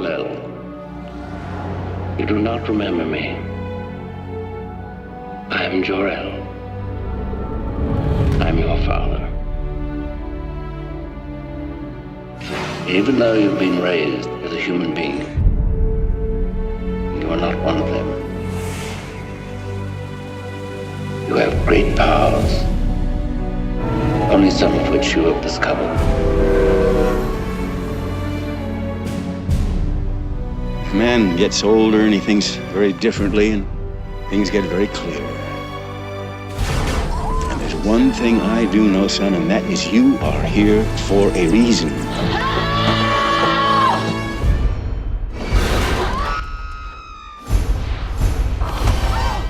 Kal-El. You do not remember me. I am Jor-El. I'm your father. Even though you've been raised as a human being, you are not one of them. You have great powers, only some of which you have discovered. If man gets older and he thinks very differently and things get very clear. And there's one thing I do know, son, and that is you are here for a reason.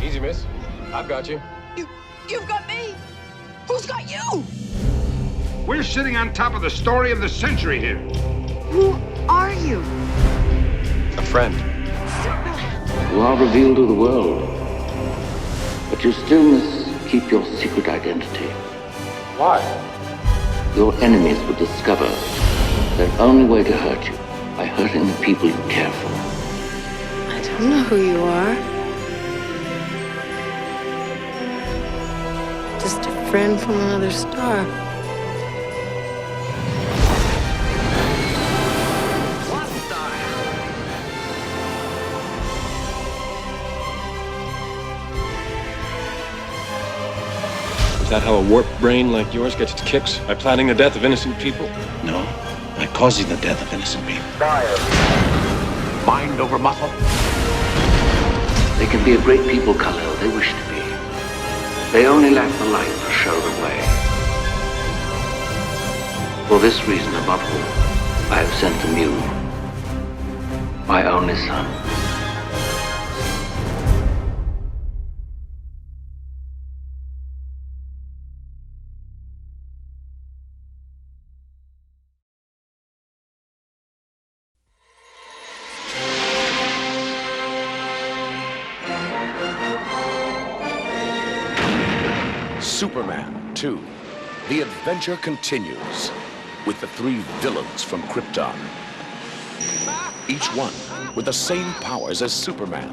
Easy, miss. I've got you. You've got me? Who's got you? We're sitting on top of the story of the century here. Who are you? A friend. You are revealed to the world, but you still must keep your secret identity. Why? Your enemies will discover their only way to hurt you by hurting the people you care for. I don't know who you are. Just a friend from another star. Is that how a warped brain like yours gets its kicks? By planning the death of innocent people? No, by causing the death of innocent people. Mind over muscle. They can be a great people, Kal-El. They wish to be. They only lack the light to show the way. For this reason, above all, I have sent them you, my only son. Superman 2. The adventure continues with the three villains from Krypton. Each one with the same powers as Superman.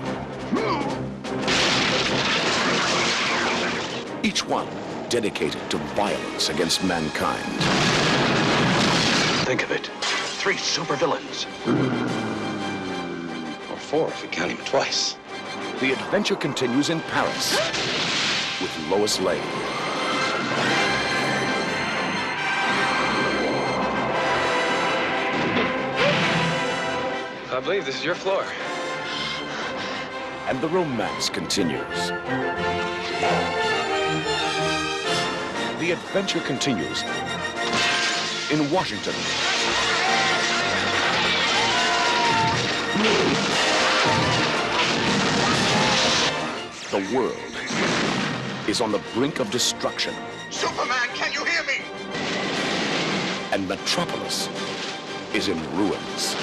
Each one dedicated to violence against mankind. Think of it. 3 supervillains. Or 4 if you count him twice. The adventure continues in Paris with Lois Lane. I believe this is your floor. And the romance continues. The adventure continues in Washington. The world is on the brink of destruction. Superman, can you hear me? And Metropolis is in ruins.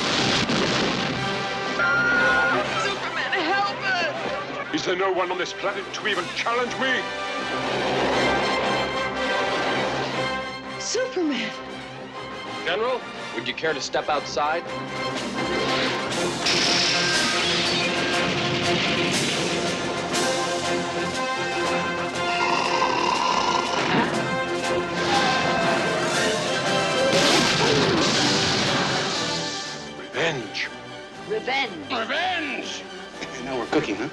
Superman, help us! Is there no one on this planet to even challenge me? Superman! General, would you care to step outside? Revenge. Revenge! Revenge! Now we're cooking, huh?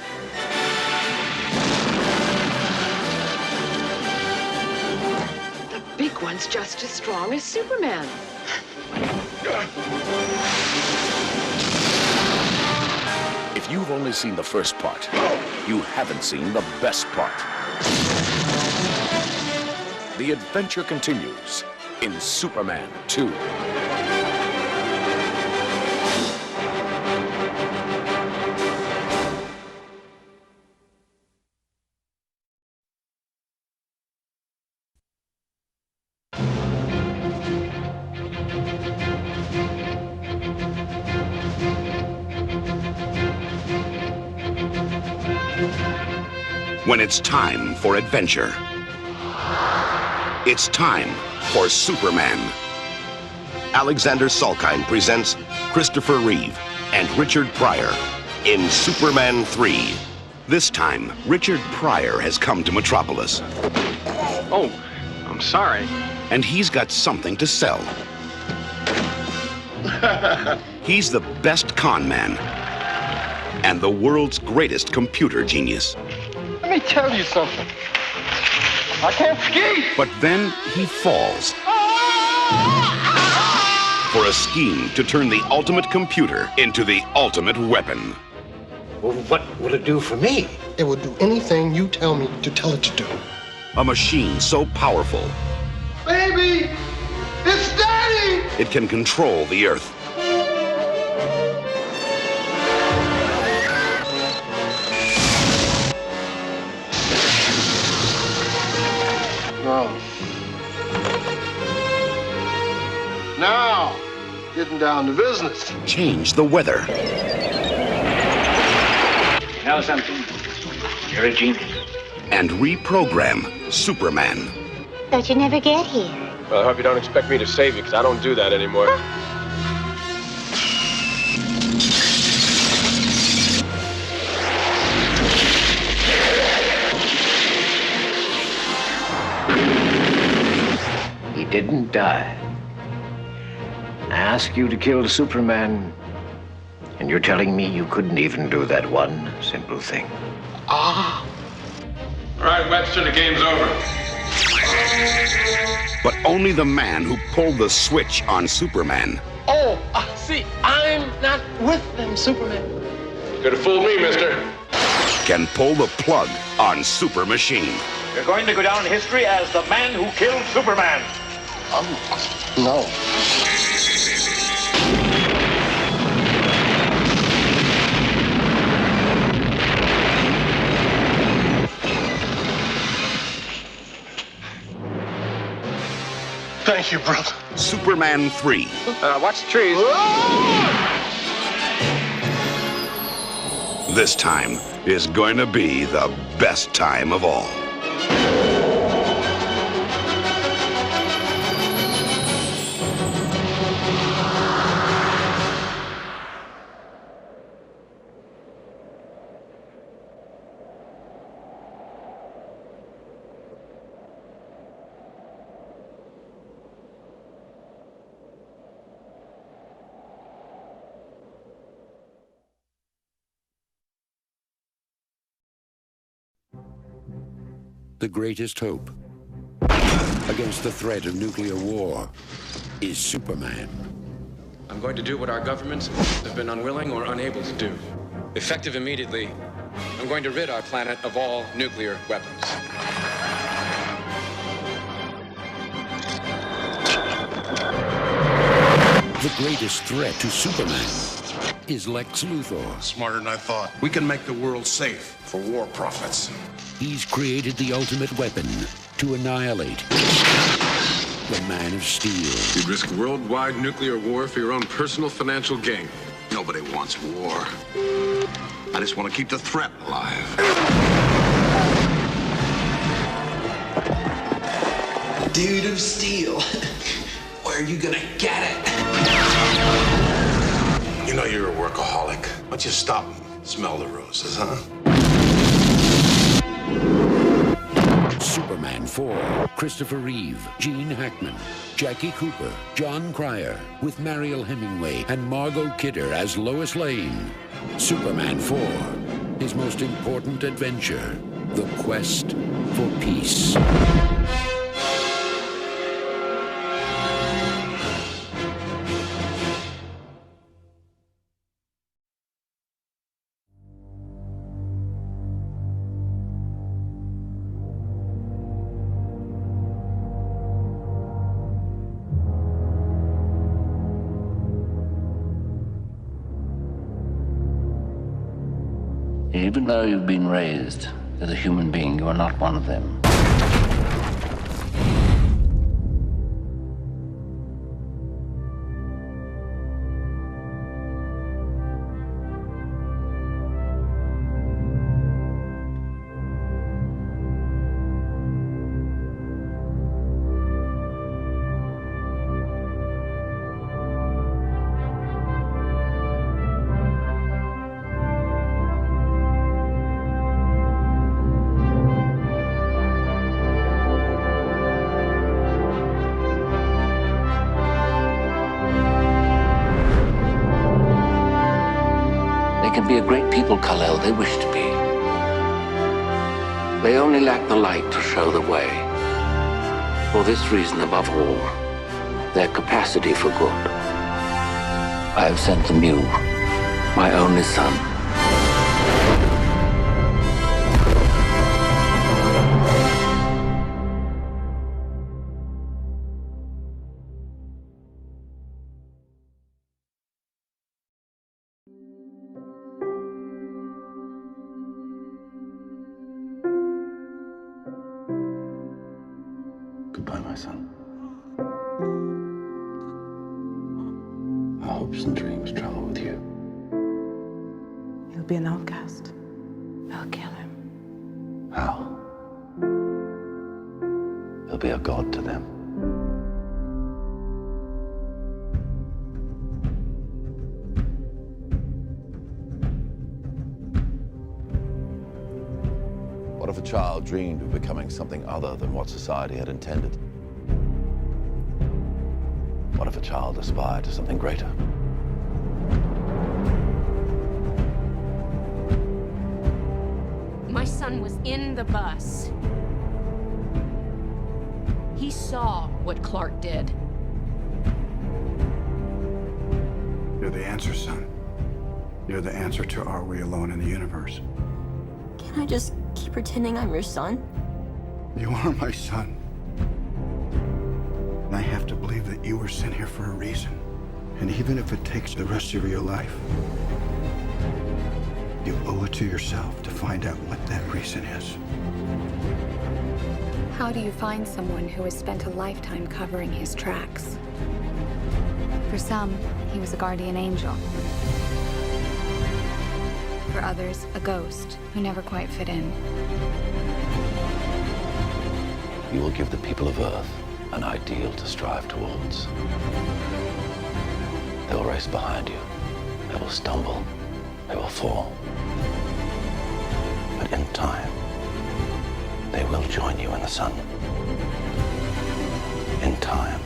The big one's just as strong as Superman. If you've only seen the first part, you haven't seen the best part. The adventure continues in Superman 2. When it's time for adventure, it's time for Superman. Alexander Salkind presents Christopher Reeve and and Richard Pryor in Superman 3. This time, Richard Pryor has come to Metropolis. Oh, I'm sorry. And he's got something to sell. He's the best con man and the world's greatest computer genius. Let me tell you something. I can't ski! But then he falls for a scheme to turn the ultimate computer into the ultimate weapon. Well, what will it do for me? It will do anything you tell me to tell it to do. A machine so powerful, Baby! It's Daddy! it can control the Earth. No. Now, getting down to business. Change the weather. You know something? You're a genius. And reprogram Superman. Thought you'd never get here. Well, I hope you don't expect me to save you, because I don't do that anymore. He didn't die. I asked you to kill Superman, and you're telling me you couldn't even do that one simple thing. Ah. All right, Webster, the game's over. But only the man who pulled the switch on Superman Oh, see, I'm not with them, Superman. Could have fooled me, mister. can pull the plug on Super Machine. You're going to go down in history as the man who killed Superman. No. Thank you, brother. Superman 3. Watch the trees. This time is going to be the best time of all. The greatest hope against the threat of nuclear war is Superman. I'm going to do what our governments have been unwilling or unable to do. Effective immediately, I'm going to rid our planet of all nuclear weapons. The greatest threat to Superman is Lex Luthor. Smarter than I thought. We can make the world safe for war profits. He's created the ultimate weapon to annihilate the Man of Steel. You'd risk worldwide nuclear war for your own personal financial gain. Nobody wants war. I just want to keep the threat alive. Dude of Steel. Where are you gonna get it? You know you're a workaholic. Why don't you stop and smell the roses, huh? Superman 4, Christopher Reeve, Gene Hackman, Jackie Cooper, John Cryer, with Mariel Hemingway and Margot Kidder as Lois Lane. Superman 4, his most important adventure, the quest for peace. Even though you've been raised as a human being, you are not one of them. can be a great people, Kal-El. They wish to be. They only lack the light to show the way. For this reason, above all, their capacity for good. I have sent them you, my only son. Goodbye, my son. Our hopes and dreams travel with you. He'll be an outcast. I'll kill him. How? He'll be a god to them. What if a child dreamed of becoming something other than what society had intended? What if a child aspired to something greater? My son was in the bus. He saw what Clark did. You're the answer, son. You're the answer to are we alone in the universe? Can I just keep pretending I'm your son? You are my son. And I have to believe that you were sent here for a reason. And even if it takes the rest of your life, you owe it to yourself to find out what that reason is. How do you find someone who has spent a lifetime covering his tracks? For some, he was a guardian angel. For others, a ghost who never quite fit in. You will give the people of Earth an ideal to strive towards. They will race behind you. They will stumble. They will fall. But in time, they will join you in the sun. In time,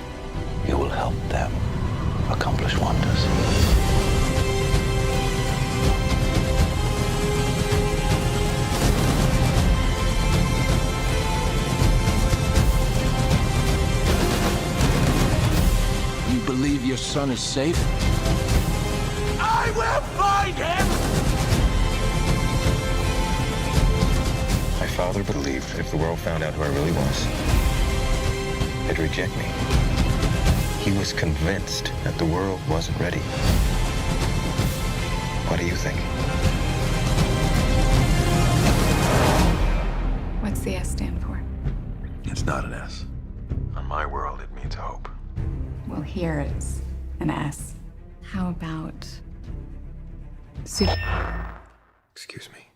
you will help them accomplish wonders. You believe your son is safe? I will find him! My father believed that if the world found out who I really was, they'd reject me. He was convinced that the world wasn't ready. What do you think? What's the S stand for? It's not an S. On my world, it means hope. Well, here it's an S. How about... Excuse me.